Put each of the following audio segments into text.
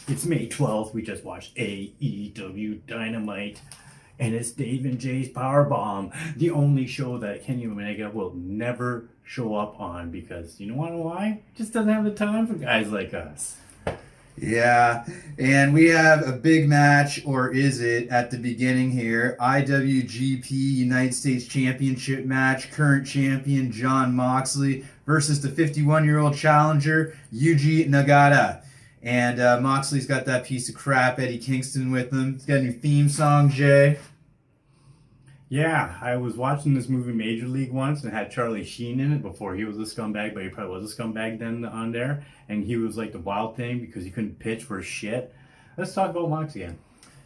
It's May 12th. We just watched AEW Dynamite. And it's Dave and Jay's Powerbomb. The only show that Kenny Omega will never show up on because, you know why? Just doesn't have the time for guys like us. Yeah, and we have a big match, or is it, at the beginning here. IWGP United States Championship match. Current champion Jon Moxley versus the 51-year-old challenger Yuji Nagata. And Moxley's got that piece of crap Eddie Kingston with him. He's got a new theme song, Jay. Yeah, I was watching this movie Major League once and had Charlie Sheen in it before he was a scumbag, but he probably was a scumbag then on there. And he was like the wild thing because he couldn't pitch for shit. Let's talk about Mox again.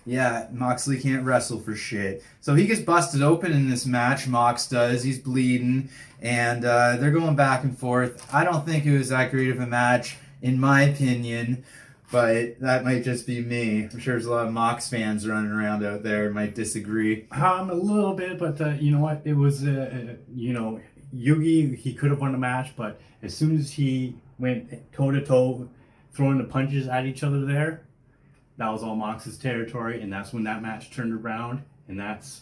Yeah, Moxley can't wrestle for shit. So he gets busted open in this match, Mox does. He's bleeding, and they're going back and forth. I don't think it was that great of a match, in my opinion, but that might just be me. I'm sure there's a lot of Mox fans running around out there who might disagree. A little bit, but you know what? It was, Yugi, he could have won the match, but as soon as he went toe-to-toe, throwing the punches at each other there, that was all Mox's territory, and that's when that match turned around, and that's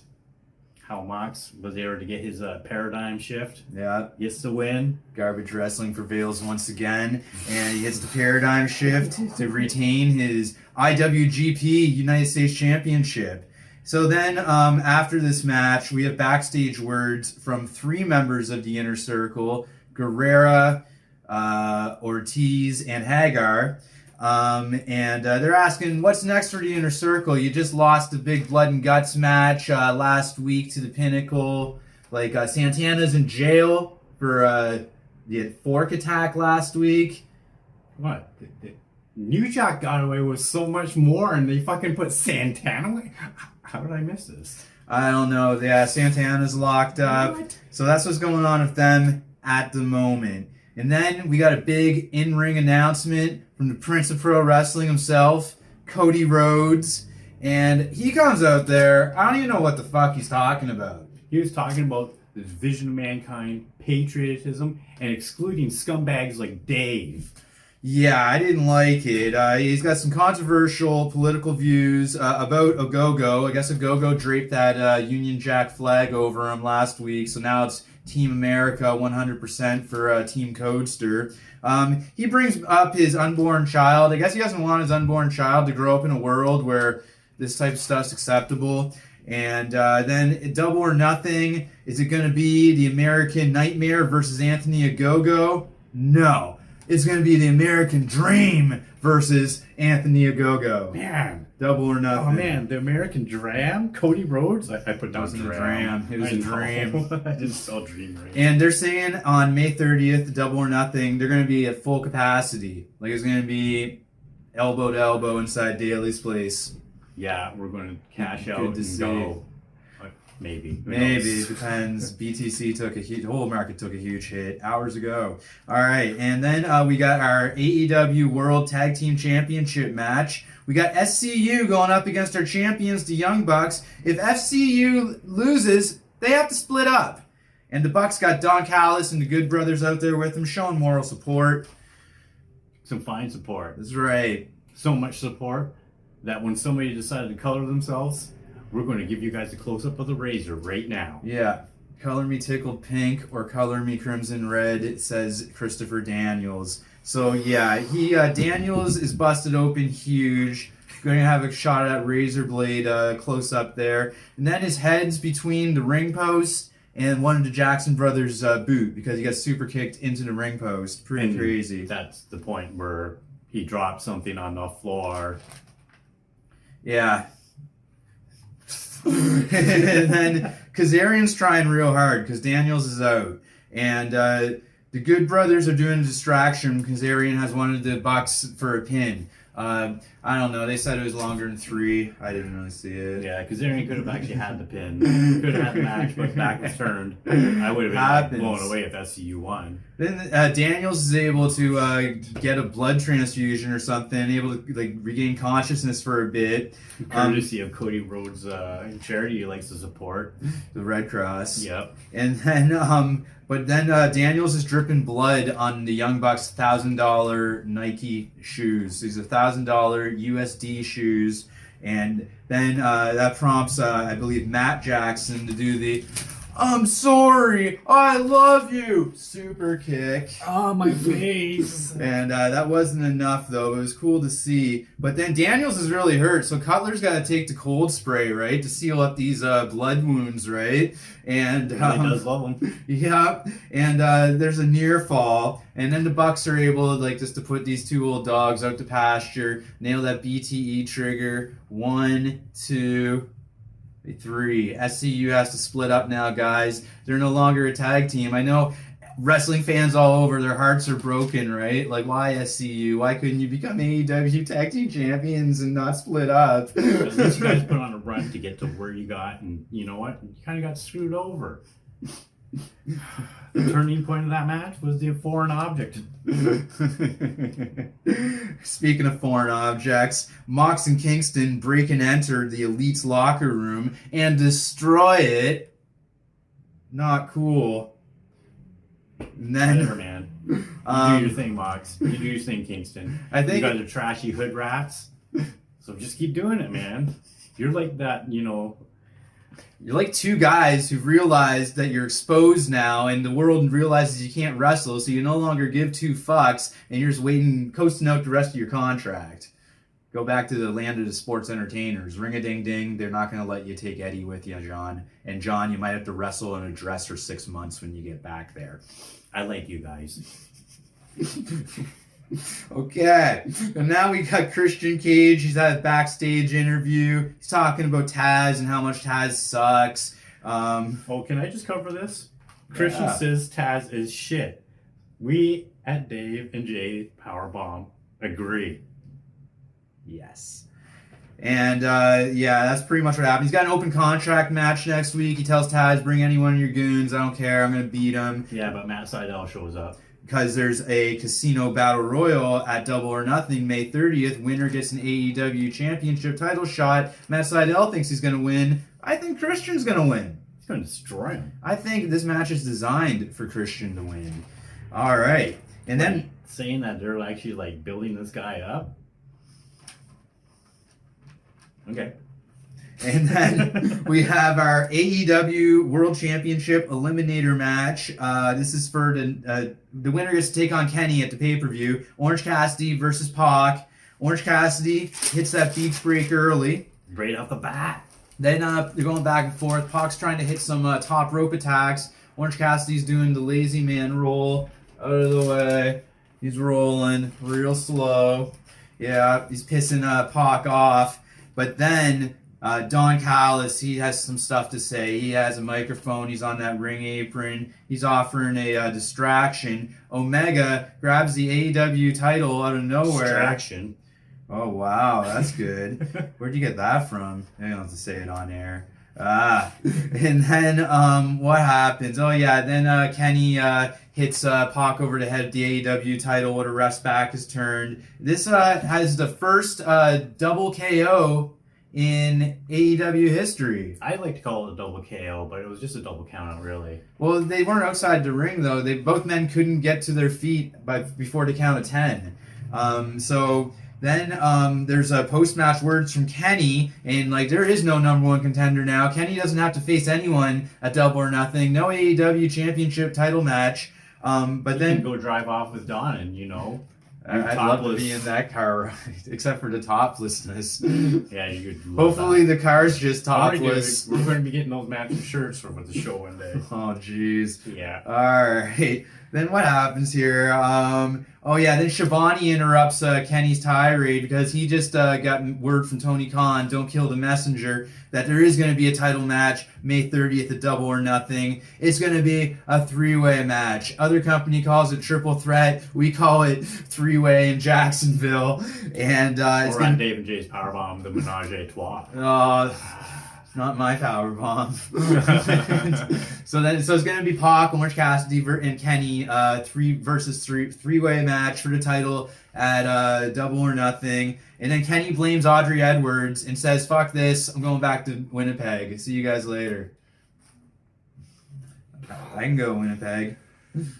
how Mox was able to get his paradigm shift. Yeah. Gets the win. Garbage wrestling prevails once again, and he hits the paradigm shift to retain his IWGP United States Championship. So then, after this match, we have backstage words from 3 members of the Inner Circle, Guerrera, Ortiz, and Hagar. And they're asking, what's next for the Inner Circle? You just lost a big blood and guts match last week to the Pinnacle. Like, Santana's in jail for the fork attack last week. What? New Jack got away with so much more, and they fucking put Santana away? How did I miss this? I don't know. Yeah, Santana's locked up. What? So that's what's going on with them at the moment. And then we got a big in-ring announcement from the Prince of Pro Wrestling himself, Cody Rhodes. And he comes out there, I don't even know what the fuck he's talking about. He was talking about this vision of mankind, patriotism, and excluding scumbags like Dave. Yeah, I didn't like it. He's got some controversial political views about Ogogo. I guess Ogogo draped that Union Jack flag over him last week, so now it's Team America 100% for Team Codester. He brings up his unborn child. I guess he doesn't want his unborn child to grow up in a world where this type of stuff's acceptable. And then Double or Nothing. Is it going to be the American Nightmare versus Anthony Ogogo? No. It's going to be the American Dream versus Anthony Ogogo. Man. Double or Nothing. Oh, man. The American Dram? Cody Rhodes? I put down Dram. It was a dream. I didn't spell dream right. And they're saying on May 30th, Double or Nothing, they're going to be at full capacity. Like, it's going to be elbow to elbow inside Daly's place. Yeah, we're going to cash out and go. Maybe. Maybe. It depends. BTC the whole market took a huge hit hours ago. All right. And then we got our AEW World Tag Team Championship match. We got SCU going up against our champions, the Young Bucks. If FCU loses, they have to split up. And the Bucks got Don Callis and the Good Brothers out there with them, showing moral support. Some fine support. That's right. So much support that when somebody decided to color themselves, we're going to give you guys a close-up of the razor right now. Yeah. Color me tickled pink or color me crimson red, it says Christopher Daniels. So, yeah, Daniels is busted open huge. Going to have a shot at razor blade close up there. And then his head's between the ring post and one of the Jackson brothers' boot because he got super kicked into the ring post. Pretty crazy. That's the point where he dropped something on the floor. Yeah. And then Kazarian's trying real hard because Daniels is out. And the Good Brothers are doing a distraction. Kazarian has wanted the Bucks for a pin. I don't know. They said it was longer than 3. I didn't really see it. Yeah, Kazarian could have actually had the pin. Could have had the match, but back was turned. I would have been blown away if SCU won. Then Daniels is able to get a blood transfusion or something, able to regain consciousness for a bit. Courtesy of Cody Rhodes' charity he likes to support. The Red Cross. Yep. And then, but then Daniels is dripping blood on the Young Bucks' $1,000 Nike shoes. These are $1,000 USD shoes. And then that prompts, I believe, Matt Jackson to do the "I'm sorry, I love you" super kick. Oh, my face. And that wasn't enough, though. It was cool to see. But then Daniels is really hurt, so Cutler's got to take the cold spray, right, to seal up these blood wounds, right? And He really does love him. yeah, and there's a near fall, and then the Bucks are able to put these two old dogs out to pasture, nail that BTE trigger. 1, 2, 3. SCU has to split up now, guys. They're no longer a tag team. I know wrestling fans all over, their hearts are broken, right? Like, why SCU? Why couldn't you become AEW tag team champions and not split up? At least you guys put on a run to get to where you got, and you know what? You kind of got screwed over. The turning point of that match was the foreign object. Speaking of foreign objects, Mox and Kingston break and enter the Elite's locker room and destroy it. Not cool. And then, Whatever, man. You do your thing, Mox. You do your thing, Kingston. I think you guys are trashy hood rats. So just keep doing it, man. You're like that, you're like two guys who've realized that you're exposed now, and the world realizes you can't wrestle, so you no longer give two fucks, and you're just coasting out the rest of your contract. Go back to the land of the sports entertainers. Ring-a-ding-ding. They're not going to let you take Eddie with you, John. And John, you might have to wrestle in a dress for 6 months when you get back there. I like you guys. Okay. And now we got Christian Cage. He's at a backstage interview. He's talking about Tazz and how much Tazz sucks. Oh, can I just cover this? Christian says Tazz is shit. We at Dave and Jay Powerbomb agree. Yes. And that's pretty much what happened. He's got an open contract match next week. He tells Taz, bring any one of your goons. I don't care. I'm going to beat him. Yeah, but Matt Sydal shows up. Because there's a casino battle royal at Double or Nothing May 30th. Winner gets an AEW championship title shot. Matt Sydal thinks he's going to win. I think Christian's going to win. He's going to destroy him. I think this match is designed for Christian to win. All right. And then saying that they're actually building this guy up. Okay. And then we have our AEW World Championship Eliminator match. This is for the winner gets to take on Kenny at the pay-per-view. Orange Cassidy versus Pac. Orange Cassidy hits that beach break early. Right off the bat. Then they're going back and forth. Pac's trying to hit some top rope attacks. Orange Cassidy's doing the lazy man roll out of the way. He's rolling real slow. Yeah, he's pissing Pac off. But then Don Callis, he has some stuff to say. He has a microphone. He's on that ring apron. He's offering a distraction. Omega grabs the AEW title out of nowhere. Distraction. Oh, wow. That's good. Where'd you get that from? I don't have to say it on air. And then what happens? Oh, yeah. Then Kenny hits Pac over the head of the AEW title with a rest back is turned. This has the first double KO in AEW history. I like to call it a double KO, but it was just a double count out, really. Well, they weren't outside the ring, though. Both men couldn't get to their feet before the count of 10. So then there's post-match words from Kenny, and there is no number one contender now. Kenny doesn't have to face anyone at Double or Nothing. No AEW championship title match. But then can go drive off with Don, and I'd love to be in that car ride, except for the toplessness. Yeah, you could. Hopefully the car's just topless. We're going to be getting those matching shirts for the show one day. Oh, jeez. Yeah. All right. Then what happens here? Then Shivani interrupts Kenny's tirade because he just got word from Tony Khan, don't kill the messenger, that there is going to be a title match May 30th at Double or Nothing. It's going to be a three-way match. Other company calls it triple threat. We call it three-way in Jacksonville. And it's on Dave and Jay's Powerbomb, the menage a trois. Not my power bomb. So it's going to be Pac, Orange Cassidy, and Kenny, three-way match for the title at Double or Nothing. And then Kenny blames Audrey Edwards and says, "Fuck this! I'm going back to Winnipeg. See you guys later." I can go Winnipeg.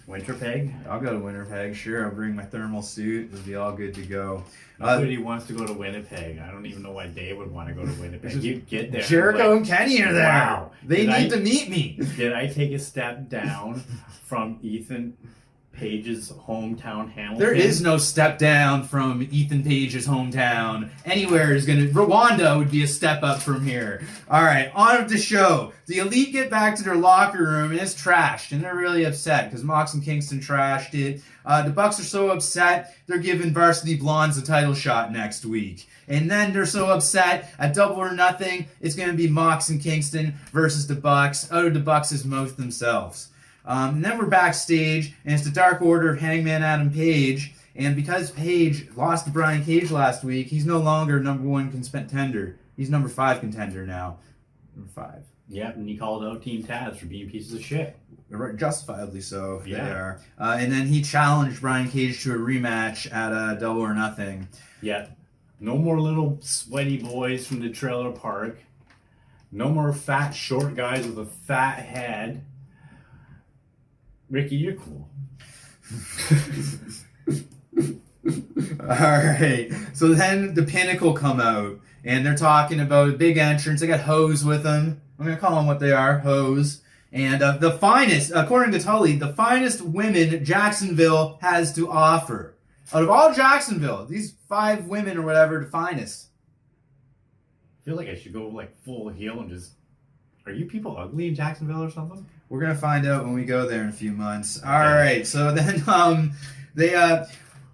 Winterpeg? I'll go to Winnipeg. Sure, I'll bring my thermal suit. It'll be all good to go. Nobody wants to go to Winnipeg. I don't even know why Dave would want to go to Winnipeg. You get there. Jericho and Kenny are there. Wow. They need to meet me. Did I take a step down from Ethan Page's hometown, Hamilton? There is no step down from Ethan Page's hometown. Anywhere is gonna. Rwanda would be a step up from here. All right, on with the show. The Elite get back to their locker room and it's trashed, and they're really upset because Mox and Kingston trashed it. The Bucks are so upset they're giving Varsity Blondes a title shot next week. And then they're so upset at Double or Nothing, it's going to be Mox and Kingston versus the Bucks out of the Bucks' mouth themselves. And then we're backstage, and it's the Dark Order of Hangman Adam Page. And because Page lost to Brian Cage last week, he's no longer number 1 contender. He's number 5 contender now. Number 5. Yep, and he called out Team Tazz for being pieces of shit. Justifiably so, yeah. They are. And then he challenged Brian Cage to a rematch at Double or Nothing. Yeah. No more little sweaty boys from the trailer park. No more fat, short guys with a fat head. Ricky, you're cool. Alright, so then the Pinnacle come out, and they're talking about a big entrance. They got hoes with them. I'm going to call them what they are, hoes. And the finest, according to Tully, the finest women Jacksonville has to offer. Out of all Jacksonville, these 5 women or whatever, the finest. I feel like I should go like full heel and just... Are you people ugly in Jacksonville or something? We're going to find out when we go there in a few months. Okay. All right, so then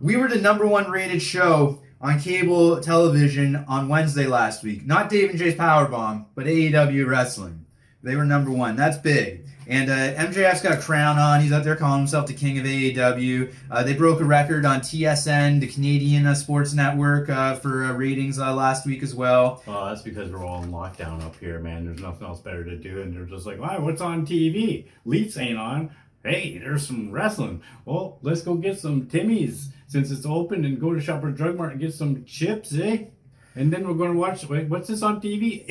we were the number 1 rated show on cable television on Wednesday last week. Not Dave and Jay's Powerbomb, but AEW Wrestling. They were number 1. That's big. And MJF's got a crown on. He's out there calling himself the king of AEW. They broke a record on TSN, the Canadian sports network, for ratings last week as well. Well, that's because we're all in lockdown up here, man. There's nothing else better to do. And they're just like, wow, what's on TV? Leafs ain't on. Hey, there's some wrestling. Well, let's go get some Timmy's since it's open and go to Shoppers Drug Mart and get some chips, eh? And then we're going to watch, wait, what's this on TV?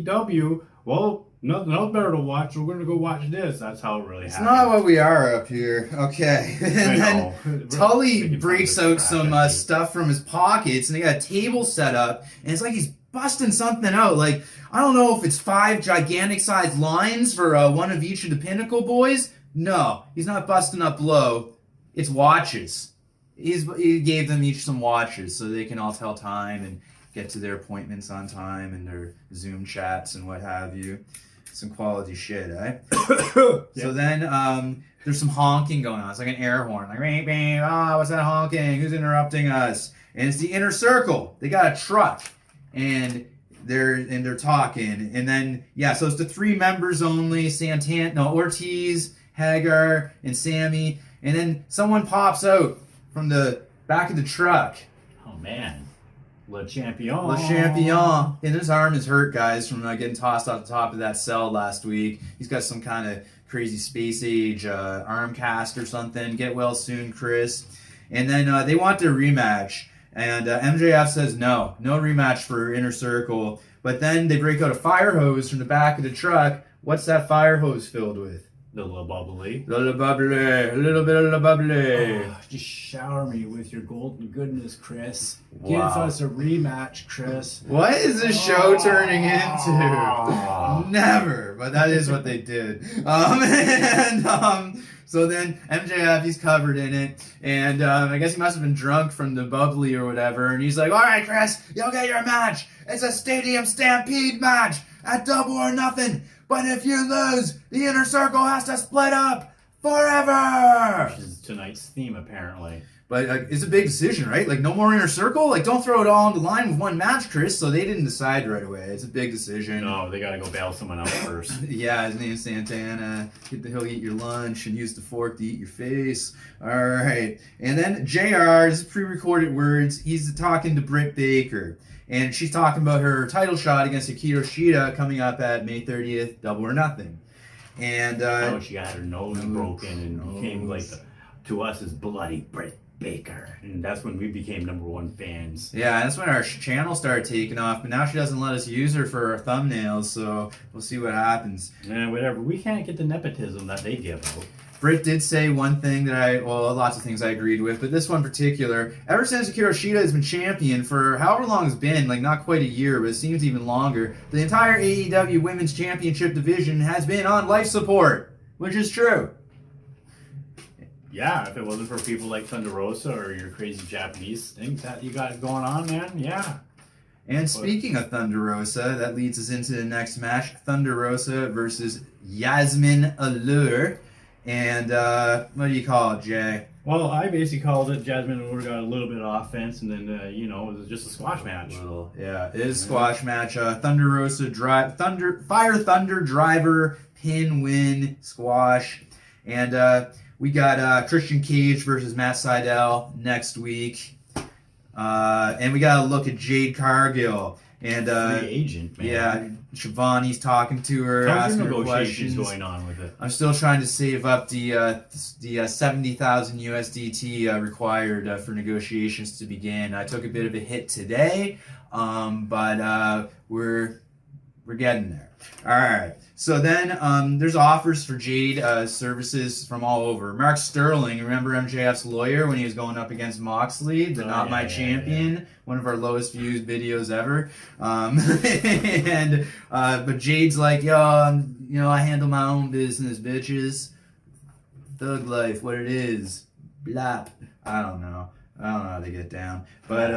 AEW. Well, nothing else better to watch. We're going to go watch this. That's how it really happens. It's not what we are up here. Okay. And then Tully breaks out some stuff from his pockets, and they got a table set up, and it's like he's busting something out. Like, I don't know if it's 5 gigantic-sized lines for one of each of the Pinnacle boys. No, he's not busting up low. It's watches. He gave them each some watches so they can all tell time and get to their appointments on time and their Zoom chats and what have you. Some quality shit, eh? So then there's some honking going on. It's like an air horn. Like, beep, beep, what's that honking? Who's interrupting us? And it's the Inner Circle. They got a truck. And they're talking. And then, yeah, so it's the 3 members only. Ortiz, Hagar, and Sammy. And then someone pops out from the back of the truck. Oh, man. Le Champion. Le Champion. And his arm is hurt, guys, from getting tossed off the top of that cell last week. He's got some kind of crazy space age arm cast or something. Get well soon, Chris. And then they want their rematch. And MJF says no rematch for Inner Circle. But then they break out a fire hose from the back of the truck. What's that fire hose filled with? The little bubbly. A little bit of the bubbly. Oh, just shower me with your golden goodness, Chris. Wow. Give us a rematch, Chris. What is this show turning into? Never, but that is what they did. So then MJF, he's covered in it, and I guess he must have been drunk from the bubbly or whatever, and he's like, all right, Chris, you'll get your match. It's a stadium stampede match at Double or Nothing. But if you lose, the Inner Circle has to split up forever. Which is tonight's theme, apparently. But it's a big decision, right? Like, no more Inner Circle? Like, don't throw it all on the line with one match, Chris. So they didn't decide right away. It's a big decision. No, they got to go bail someone else first. Yeah, his name's Santana. He'll eat your lunch and use the fork to eat your face. All right. And then JR, this is pre-recorded words. He's talking to Britt Baker. And she's talking about her title shot against Hikaru Shida coming up at May 30th, Double or Nothing. And she got her nose broken and became like to us as Bloody Britt Baker. And that's when we became #1 fans. Yeah, that's when our channel started taking off. But now she doesn't let us use her for our thumbnails, so we'll see what happens. Yeah, whatever. We can't get the nepotism that they give out. Britt did say one thing that lots of things I agreed with, but this one in particular, ever since Hikaru Shida has been champion for however long it's been, like not quite a year, but it seems even longer, the entire AEW Women's Championship division has been on life support, which is true. Yeah, if it wasn't for people like Thunder Rosa or your crazy Japanese things that you got going on, man, yeah. And speaking of Thunder Rosa, that leads us into the next match, Thunder Rosa versus Yasmin Allure. And what do you call it, Jay? Well, I basically called it Jasmine Allure got a little bit of offense, and then, it was just a squash match. Yeah, it is a squash match. Thunder Rosa, Fire Thunder Driver, pin win, squash. And we got Christian Cage versus Matt Sydal next week. And we got to look at Jade Cargill. And free agent, man. Yeah, Shivani's talking to her, How's asking your her questions. going on with it? I'm still trying to save up the 70,000 USDT required for negotiations to begin. I took a bit of a hit today, but we're getting there. All right. So then there's offers for Jade services from all over. Mark Sterling, remember MJF's lawyer when he was going up against Moxley, the Not My Champion, one of our lowest viewed videos ever. But Jade's like, yo, I handle my own business, bitches. Thug life, what it is. Blap. I don't know how to get down. But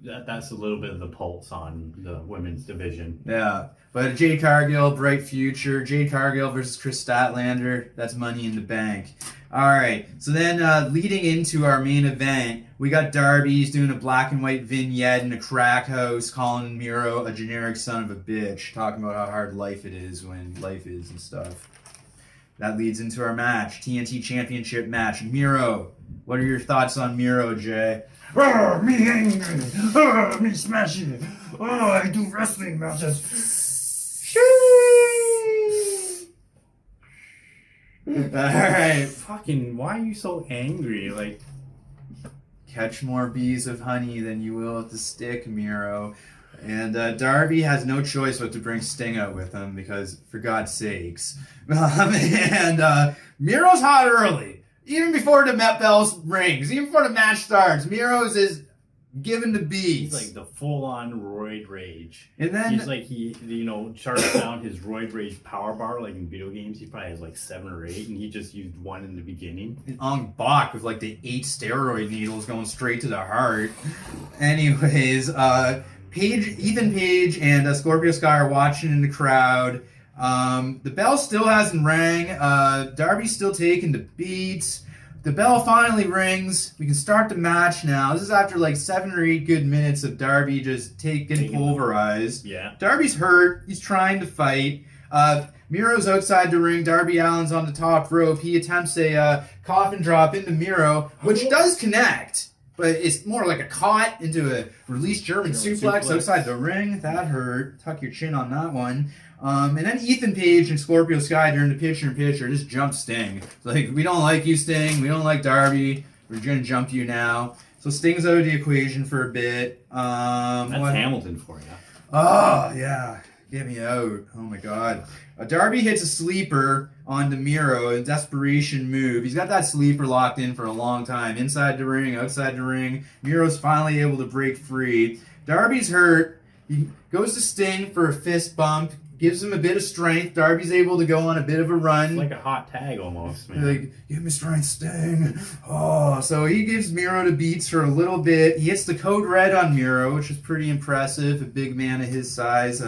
that's a little bit of the pulse on the women's division. Yeah. But Jade Cargill, bright future. Jade Cargill versus Chris Statlander. That's money in the bank. All right. So then leading into our main event, we got Darby. He's doing a black and white vignette in a crack house calling Miro a generic son of a bitch. Talking about how hard life it is when life is and stuff. That leads into our match. TNT Championship match. Miro. What are your thoughts on Miro, Jay? Oh, me angry. Oh, me smashing. Oh, I do wrestling matches. Alright. Fucking, why are you so angry? Like, catch more bees of honey than you will with the stick, Miro. And Darby has no choice but to bring Sting out with him because, for God's sakes. And Miro's hot early. Even before the Met Bell rings, even before the match starts, Miro's is given the beats. he's like the full-on roid rage. And then he's like, he charts down his roid rage power bar, like in video games. He probably has like 7 or 8, and he just used 1 in the beginning. Ong Bak with like the 8 steroid needles going straight to the heart. Anyways, Ethan Page and Scorpio Sky are watching in the crowd. The bell still hasn't rang. Darby's still taking the beats. The bell finally rings. We can start the match now. This is after like 7 or 8 good minutes of Darby just getting pulverized. Yeah. Darby's hurt. He's trying to fight. Miro's outside the ring. Darby Allin's on the top rope. He attempts a coffin drop into Miro, which does connect. But it's more like a caught into a released German suplex outside the ring. That hurt. Tuck your chin on that one. And then Ethan Page and Scorpio Sky during the picture-in-picture just jump Sting. It's like, we don't like you, Sting. We don't like Darby. We're going to jump you now. So Sting's out of the equation for a bit. That's Hamilton for you. Oh, yeah. Get me out. Oh, my God. Darby hits a sleeper onto Miro, a desperation move. He's got that sleeper locked in for a long time. Inside the ring, outside the ring. Miro's finally able to break free. Darby's hurt. He goes to Sting for a fist bump. Gives him a bit of strength. Darby's able to go on a bit of a run. It's like a hot tag almost, man. Like, give me strength, Sting. Oh, so he gives Miro the beats for a little bit. He hits the code red on Miro, which is pretty impressive. A big man of his size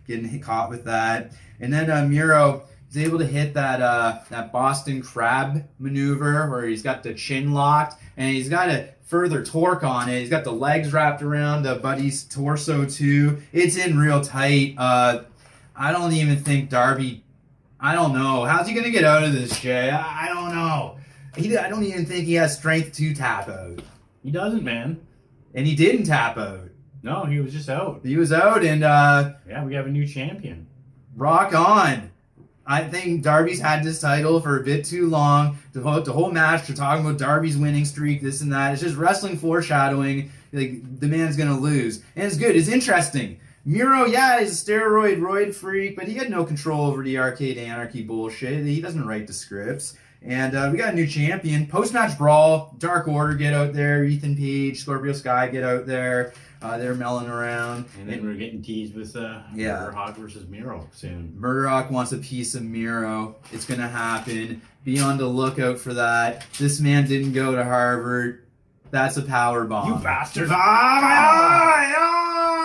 getting caught with that. And then Miro is able to hit that Boston Crab maneuver where he's got the chin locked and he's got a further torque on it. He's got the legs wrapped around Buddy's torso too. It's in real tight. I don't even think Darby... I don't know. How's he going to get out of this, Jay? I don't know. I don't even think he has strength to tap out. He doesn't, man. And he didn't tap out. No, he was just out. He was out, and... yeah, we have a new champion. Rock on. I think Darby's had this title for a bit too long. The whole match, they're talking about Darby's winning streak, this and that. It's just wrestling foreshadowing. Like, the man's going to lose. And it's good. It's interesting. Miro, yeah, he's a roid freak, but he had no control over the Arcade Anarchy bullshit. He doesn't write the scripts. And we got a new champion. Post-match brawl, Dark Order get out there. Ethan Page, Scorpio Sky get out there. They're milling around. And then we're getting teased with Murder Hawk versus Miro soon. Murder Hawk wants a piece of Miro. It's going to happen. Be on the lookout for that. This man didn't go to Harvard. That's a power bomb. You bastard! Ah, my eye!